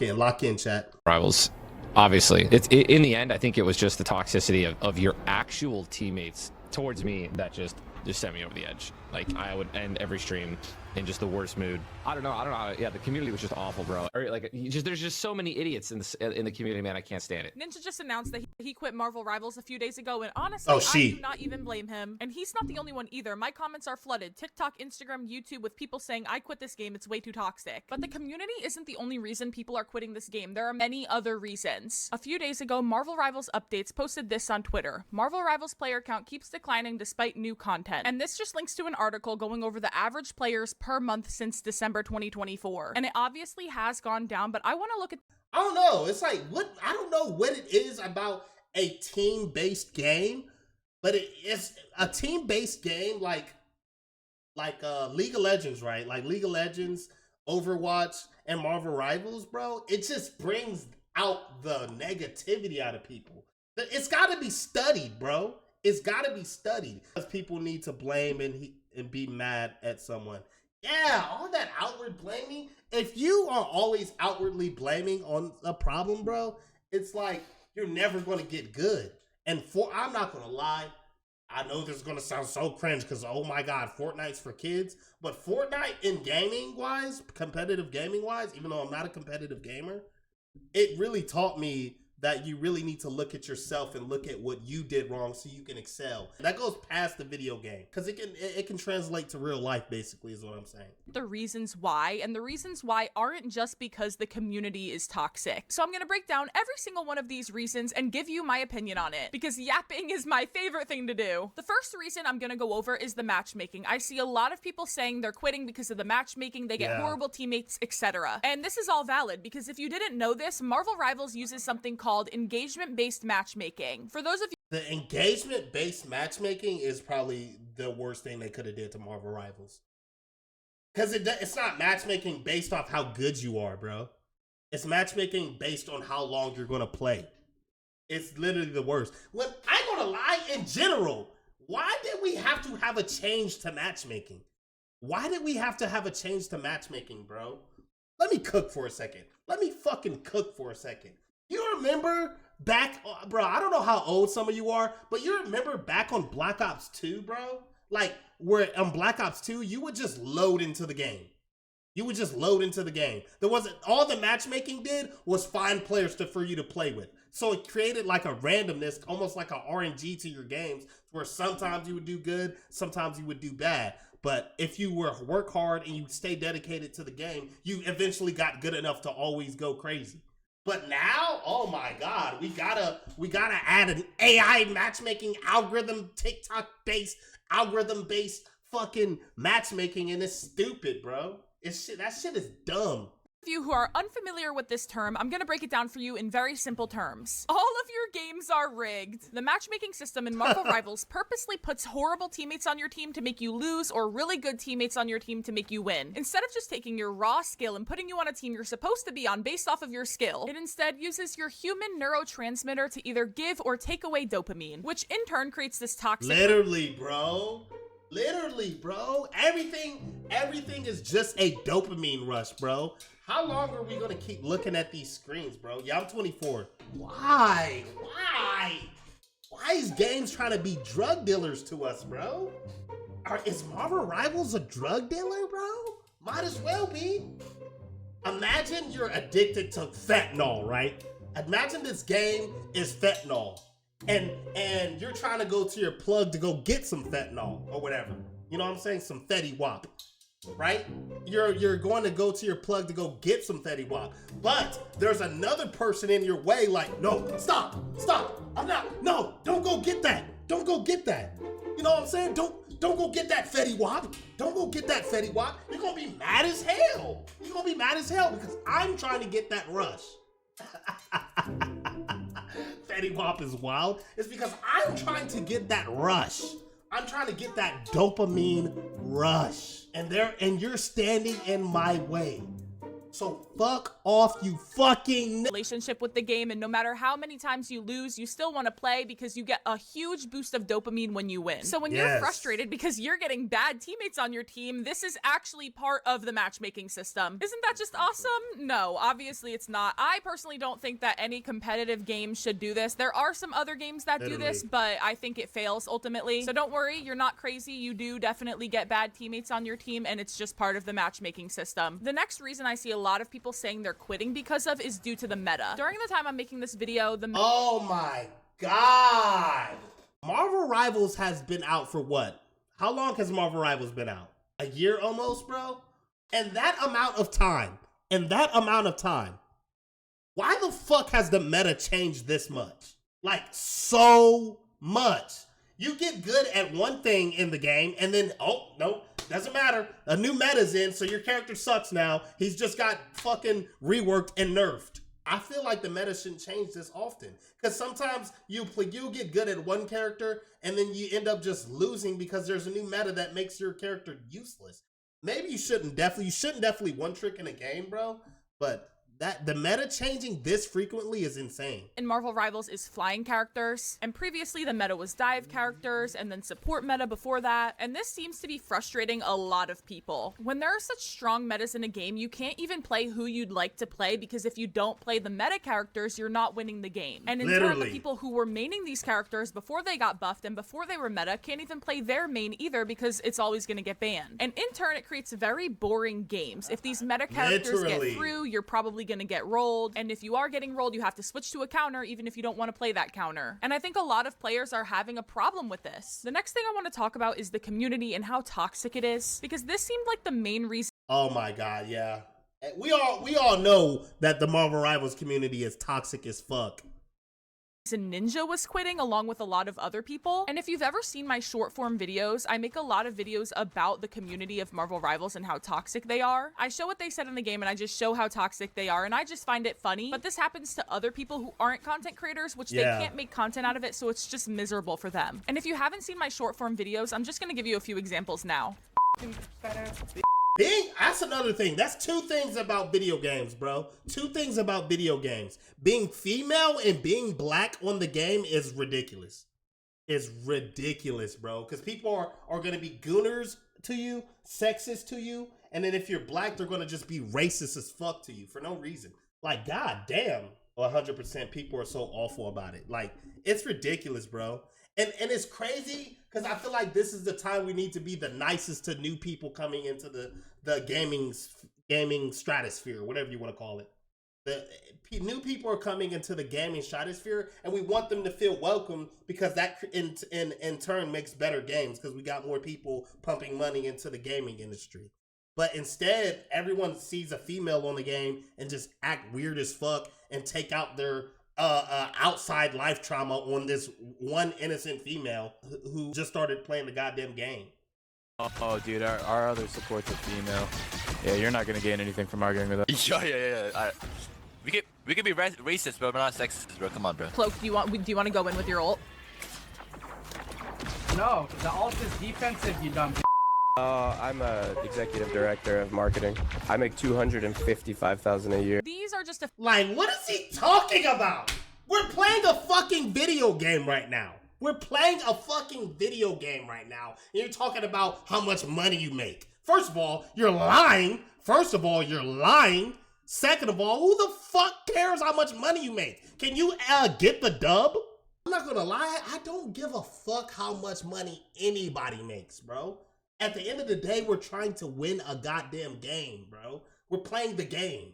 Lock in, chat. Rivals. Obviously, in the end, I think it was just the toxicity of your actual teammates towards me that just sent me over the edge. Like, I would end every stream in just the worst mood. I don't know. Yeah, the community was just awful, bro. Or like, there's just so many idiots in the community, man. I can't stand it. Ninja just announced that he quit Marvel Rivals a few days ago, and honestly, I do not even blame him. And he's not the only one either. My comments are flooded. TikTok, Instagram, YouTube with people saying, I quit this game, it's way too toxic. But the community isn't the only reason people are quitting this game. There are many other reasons. A few days ago, Marvel Rivals Updates posted this on Twitter. Marvel Rivals player count keeps declining despite new content. And this just links to an article going over the average players per month since December 2024. And it obviously has gone down, but I want to look at... I don't know. It's like, I don't know what it is about a team-based game, but it's a team-based game like League of Legends, right? Like League of Legends, Overwatch, and Marvel Rivals, bro. It just brings out the negativity out of people. It's got to be studied, bro. It's got to be studied. Because people need to blame and be mad at someone. Yeah, all that outward blaming. If you are always outwardly blaming on a problem, bro, it's like you're never going to get good. And I'm not going to lie. I know this is going to sound so cringe because, oh my God, Fortnite's for kids. But Fortnite in gaming-wise, competitive gaming-wise, even though I'm not a competitive gamer, it really taught me that you really need to look at yourself and look at what you did wrong so you can excel. That goes past the video game because it can translate to real life, basically, is what I'm saying. The reasons why, and the reasons why aren't just because the community is toxic. So I'm going to break down every single one of these reasons and give you my opinion on it, because yapping is my favorite thing to do. The first reason I'm going to go over is the matchmaking. I see a lot of people saying they're quitting because of the matchmaking, they get horrible teammates, etc. And this is all valid, because if you didn't know this, Marvel Rivals uses something called engagement-based matchmaking. For those of you... The engagement-based matchmaking is probably the worst thing they could have did to Marvel Rivals. Because it's not matchmaking based off how good you are, bro. It's matchmaking based on how long you're going to play. It's literally the worst. When I'm going to lie, in general, why did we have to have a change to matchmaking? Why did we have to have a change to matchmaking, bro? Let me cook for a second. Let me fucking cook for a second. You remember back, bro, I don't know how old some of you are, but you remember back on Black Ops 2, bro? Like, where on Black Ops 2, you would just load into the game. You would just load into the game. There wasn't, all the matchmaking did was find players for you to play with. So it created like a randomness, almost like a RNG to your games, where sometimes you would do good, sometimes you would do bad. But if you work hard and you stay dedicated to the game, you eventually got good enough to always go crazy. But now, oh my God, we gotta add an AI matchmaking algorithm, TikTok-based, algorithm-based fucking matchmaking, and it's stupid, bro. That shit is dumb. Of you who are unfamiliar with this term, I'm gonna break it down for you in very simple terms. All of your games are rigged. The matchmaking system in Marvel Rivals purposely puts horrible teammates on your team to make you lose, or really good teammates on your team to make you win. Instead of just taking your raw skill and putting you on a team you're supposed to be on based off of your skill, it instead uses your human neurotransmitter to either give or take away dopamine, which in turn creates this toxic... Literally, bro. Everything is just a dopamine rush, bro. How long are we gonna keep looking at these screens, bro? Yeah, I'm 24. Why is games trying to be drug dealers to us, bro? Is Marvel Rivals a drug dealer, bro? Might as well be. Imagine you're addicted to fentanyl, right? Imagine this game is fentanyl. And you're trying to go to your plug to go get some fentanyl or whatever. You know what I'm saying? Some Fetty Wap, right? You're going to go to your plug to go get some Fetty Wap. But there's another person in your way like, no, stop. No, don't go get that. Don't go get that. You know what I'm saying? Don't go get that Fetty Wap. Don't go get that Fetty Wap. You're going to be mad as hell. You're going to be mad as hell because I'm trying to get that rush. Fetty Wap is wild. It's because I'm trying to get that rush. I'm trying to get that dopamine rush. And you're standing in my way. So fuck off, you fucking relationship with the game, and no matter how many times you lose, you still want to play because you get a huge boost of dopamine when you win. So when you're frustrated because you're getting bad teammates on your team, this is actually part of the matchmaking system. Isn't that just awesome? No, obviously it's not. I personally don't think that any competitive game should do this. There are some other games that do this, but I think it fails ultimately. So don't worry, you're not crazy. You do definitely get bad teammates on your team, and it's just part of the matchmaking system. The next reason I see a lot of people saying they're quitting because of is due to the meta. During the time I'm making this video, oh my god, Marvel Rivals has been out for what? How long has Marvel Rivals been out? A year almost, bro? And that amount of time, why the fuck has the meta changed this much? Like, so much. You get good at one thing in the game, and then, oh, nope, doesn't matter. A new meta's in, so your character sucks now. He's just got fucking reworked and nerfed. I feel like the meta shouldn't change this often. Because sometimes you'll get good at one character, and then you end up just losing because there's a new meta that makes your character useless. Maybe you shouldn't definitely one trick in a game, bro. But that the meta changing this frequently is insane. In Marvel Rivals is flying characters, and previously the meta was dive characters, and then support meta before that, and this seems to be frustrating a lot of people. When there are such strong metas in a game, you can't even play who you'd like to play, because if you don't play the meta characters, you're not winning the game. And in turn, the people who were maining these characters before they got buffed and before they were meta can't even play their main either, because it's always going to get banned. And in turn, it creates very boring games. If these meta characters get through, you're probably going to get rolled, and if you are getting rolled, you have to switch to a counter even if you don't want to play that counter. And I think a lot of players are having a problem with this. The next thing I want to talk about is the community and how toxic it is, because this seemed like the main reason. Oh my god, yeah. We all know that the Marvel Rivals community is toxic as fuck. Ninja was quitting along with a lot of other people. And if you've ever seen my short form videos, I make a lot of videos about the community of Marvel Rivals and how toxic they are. I show what they said in the game and I just show how toxic they are, and I just find it funny. But this happens to other people who aren't content creators, which they can't make content out of it, so it's just miserable for them. And if you haven't seen my short form videos, I'm just gonna give you a few examples now. That's another thing. That's two things about video games, bro. Two things about video games. Being female and being black on the game is ridiculous. It's ridiculous, bro. Because people are going to be gooners to you, sexist to you, and then if you're black, they're going to just be racist as fuck to you for no reason. Like, god damn, 100% people are so awful about it. Like, it's ridiculous, bro. And it's crazy because I feel like this is the time we need to be the nicest to new people coming into the gaming stratosphere, whatever you want to call it. The new people are coming into the gaming stratosphere, and we want them to feel welcome because that in turn makes better games because we got more people pumping money into the gaming industry. But instead, everyone sees a female on the game and just act weird as fuck and take out their outside life trauma on this one innocent female who just started playing the goddamn game. Oh, dude, our other support's a female. Yeah, you're not gonna gain anything from arguing with us. Yeah. We could be racist, but we're not sexist, bro. Come on, bro. Cloak, do you want to go in with your ult? No, the ult is defensive, you dumb. I'm a executive director of marketing. I make $255,000 a year. These are just like, what is he talking about? We're playing a fucking video game right now. We're playing a fucking video game right now. And you're talking about how much money you make. First of all, you're lying. Second of all, who the fuck cares how much money you make? Can you get the dub? I'm not gonna lie, I don't give a fuck how much money anybody makes, bro. At the end of the day, we're trying to win a goddamn game, bro. We're playing the game.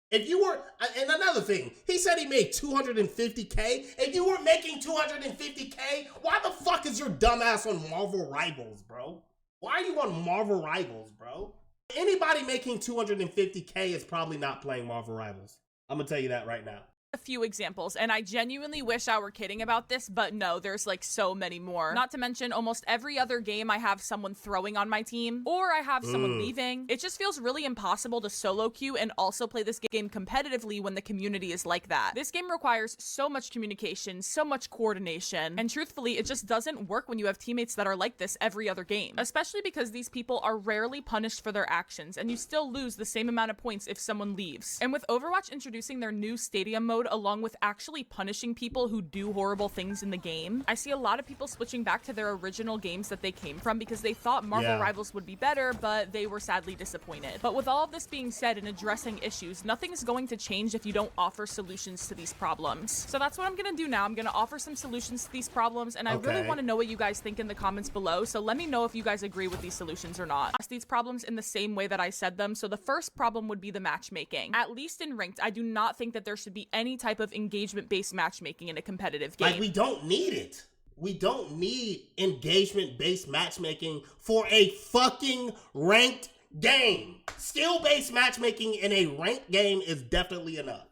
If you were, and another thing, he said he made 250K. If you were making 250K, why the fuck is your dumbass on Marvel Rivals, bro? Why are you on Marvel Rivals, bro? Anybody making 250K is probably not playing Marvel Rivals. I'm gonna tell you that right now. a few examples, and I genuinely wish I were kidding about this, but no, there's like so many more. Not to mention almost every other game I have someone throwing on my team, or I have someone leaving. It just feels really impossible to solo queue and also play this game competitively when the community is like that. This game requires so much communication, so much coordination, and truthfully, it just doesn't work when you have teammates that are like this every other game, especially because these people are rarely punished for their actions, and you still lose the same amount of points if someone leaves. And with Overwatch introducing their new stadium mode along with actually punishing people who do horrible things in the game, I see a lot of people switching back to their original games that they came from because they thought Marvel Rivals would be better, but they were sadly disappointed. But with all of this being said and addressing issues, nothing's going to change if you don't offer solutions to these problems. So that's what I'm gonna do now. I'm gonna offer some solutions to these problems, and I really want to know what you guys think in the comments below, so let me know if you guys agree with these solutions or not. Ask these problems in the same way that I said them. So the first problem would be the matchmaking. At least in ranked, I do not think that there should be any type of engagement-based matchmaking in a competitive game. Like, we don't need it. We don't need engagement-based matchmaking for a fucking ranked game. Skill-based matchmaking in a ranked game is definitely enough.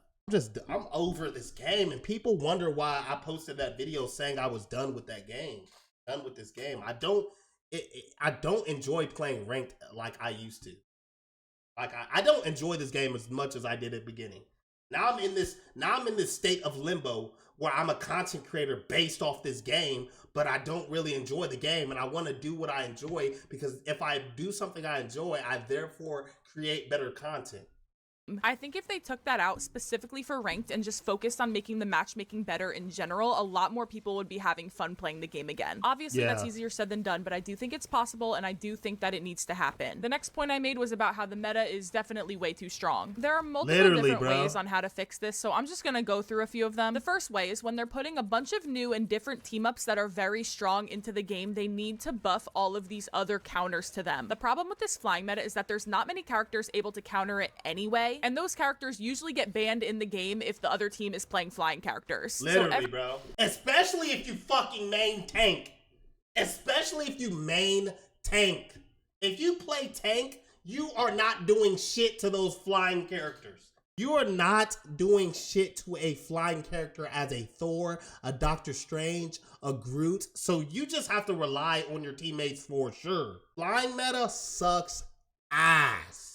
I'm over this game, and people wonder why I posted that video saying I was done with that game. Done with this game. I don't enjoy playing ranked like I used to. Like, I don't enjoy this game as much as I did at the beginning. Now I'm in this state of limbo where I'm a content creator based off this game, but I don't really enjoy the game, and I want to do what I enjoy, because if I do something I enjoy, I therefore create better content. I think if they took that out specifically for ranked and just focused on making the matchmaking better in general, a lot more people would be having fun playing the game again. Obviously, that's easier said than done, but I do think it's possible, and I do think that it needs to happen. The next point I made was about how the meta is definitely way too strong. There are multiple different ways on how to fix this, so I'm just gonna go through a few of them. The first way is when they're putting a bunch of new and different team-ups that are very strong into the game, they need to buff all of these other counters to them. The problem with this flying meta is that there's not many characters able to counter it anyway, and those characters usually get banned in the game if the other team is playing flying characters. Literally, bro. Especially if you fucking main tank. Especially if you main tank. If you play tank, you are not doing shit to those flying characters. You are not doing shit to a flying character as a Thor, a Doctor Strange, a Groot. So you just have to rely on your teammates for sure. Flying meta sucks ass.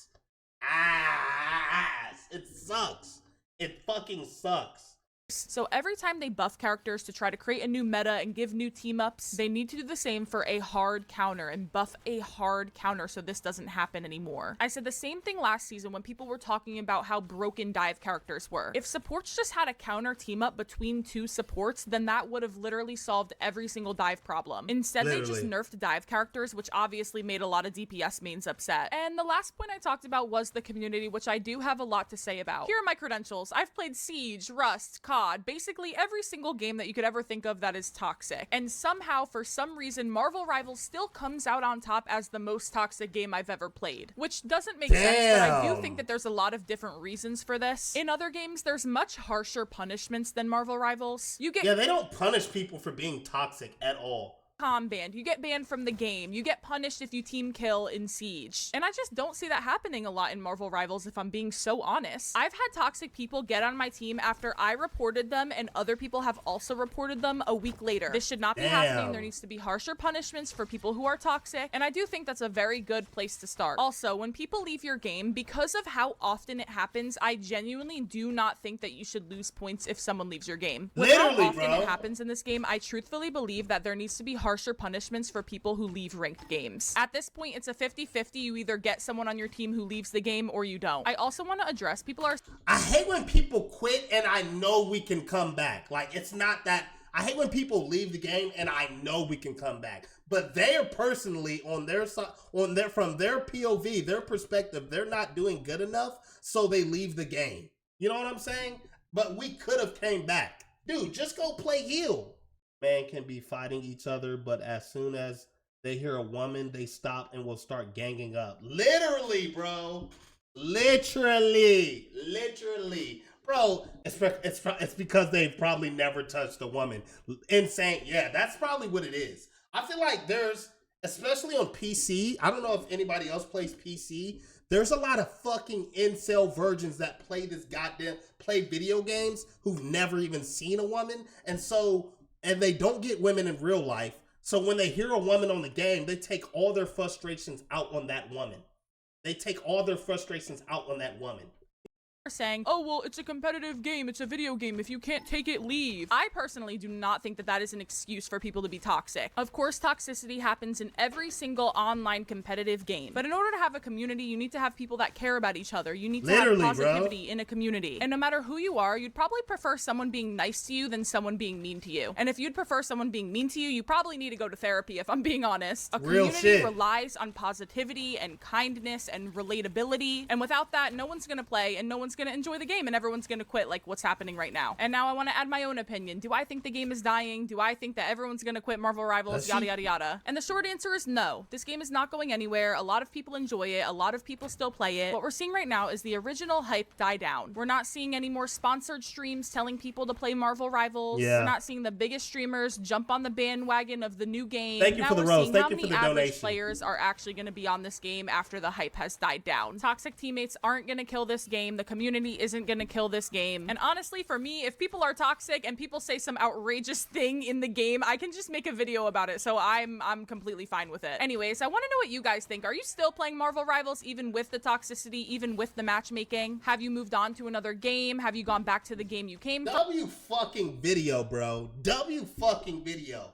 It sucks. It fucking sucks. So every time they buff characters to try to create a new meta and give new team ups, they need to do the same for a hard counter and buff a hard counter so this doesn't happen anymore. I said the same thing last season when people were talking about how broken dive characters were. If supports just had a counter team up between two supports, then that would have literally solved every single dive problem. Instead, they just nerfed dive characters, which obviously made a lot of DPS mains upset. And the last point I talked about was the community, which I do have a lot to say about. Here are my credentials. I've played Siege, Rust, COD, basically every single game that you could ever think of that is toxic. And somehow, for some reason, Marvel Rivals still comes out on top as the most toxic game I've ever played. Which doesn't make sense, but I do think that there's a lot of different reasons for this. In other games, there's much harsher punishments than Marvel Rivals. They don't punish people for being toxic at all. Banned. You get banned from the game. You get punished if you team kill in Siege. And I just don't see that happening a lot in Marvel Rivals, if I'm being so honest. I've had toxic people get on my team after I reported them, and other people have also reported them a week later. This should not be happening. There needs to be harsher punishments for people who are toxic, and I do think that's a very good place to start. Also, when people leave your game, because of how often it happens, I genuinely do not think that you should lose points if someone leaves your game. With how often it happens in this game, I truthfully believe that there needs to be harsher punishments for people who leave ranked games. At this point, it's a 50-50. You either get someone on your team who leaves the game or you don't. I also want to address I hate when people quit and I know we can come back. Like, it's not that. I hate when people leave the game and I know we can come back. But they're personally on their side, from their POV, their perspective, they're not doing good enough, so they leave the game. You know what I'm saying? But we could have came back. Dude, just go play heal. Man can be fighting each other, but as soon as they hear a woman, they stop and will start ganging up. Literally, bro. Literally. Bro, it's because they've probably never touched a woman. Insane. Yeah, that's probably what it is. I feel like there's, especially on PC, I don't know if anybody else plays PC, There's a lot of fucking incel virgins that play video games who've never even seen a woman, and they don't get women in real life. So when they hear a woman on the game, they take all their frustrations out on that woman. Saying, oh, well, it's a competitive game, it's a video game, if you can't take it, leave. I personally do not think that that is an excuse for people to be toxic. Of course, toxicity happens in every single online competitive game, but in order to have a community, you need to have people that care about each other. You need to have positivity in a community. And no matter who you are, you'd probably prefer someone being nice to you than someone being mean to you. And if you'd prefer someone being mean to you, you probably need to go to therapy, if I'm being honest. A community relies on positivity and kindness and relatability, and without that, no one's gonna play and no one's gonna enjoy the game and everyone's gonna quit, like what's happening right now. And now I want to add my own opinion. Do I think the game is dying? Do I think that everyone's gonna quit Marvel Rivals? Yada yada yada. And the short answer is no. This game is not going anywhere. A lot of people enjoy it. A lot of people still play it. What we're seeing right now is the original hype die down. We're not seeing any more sponsored streams telling people to play Marvel Rivals. We're not seeing the biggest streamers jump on the bandwagon of the new game. Thank you for the rose. Thank you for the donation. Average players are actually going to be on this game after the hype has died down. Toxic teammates aren't going to kill this game. The community isn't going to kill this game. And honestly, for me, if people are toxic and people say some outrageous thing in the game, I can just make a video about it. So I'm completely fine with it. Anyways, I want to know what you guys think. Are you still playing Marvel Rivals even with the toxicity, even with the matchmaking? Have you moved on to another game? Have you gone back to the game you came from? W fucking video, bro. W fucking video.